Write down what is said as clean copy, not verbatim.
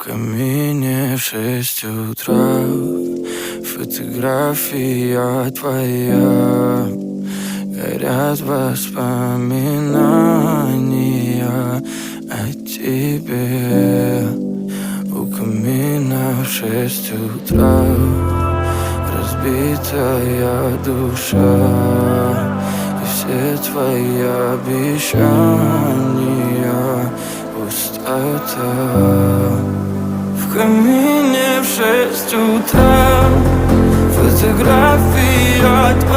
камине в 6 утра фотография твоя. Горят воспоминания о тебе. У камина в 6 утра разбитая душа, и все твои обещания пустота. В камине в 6 утра фотография твоя.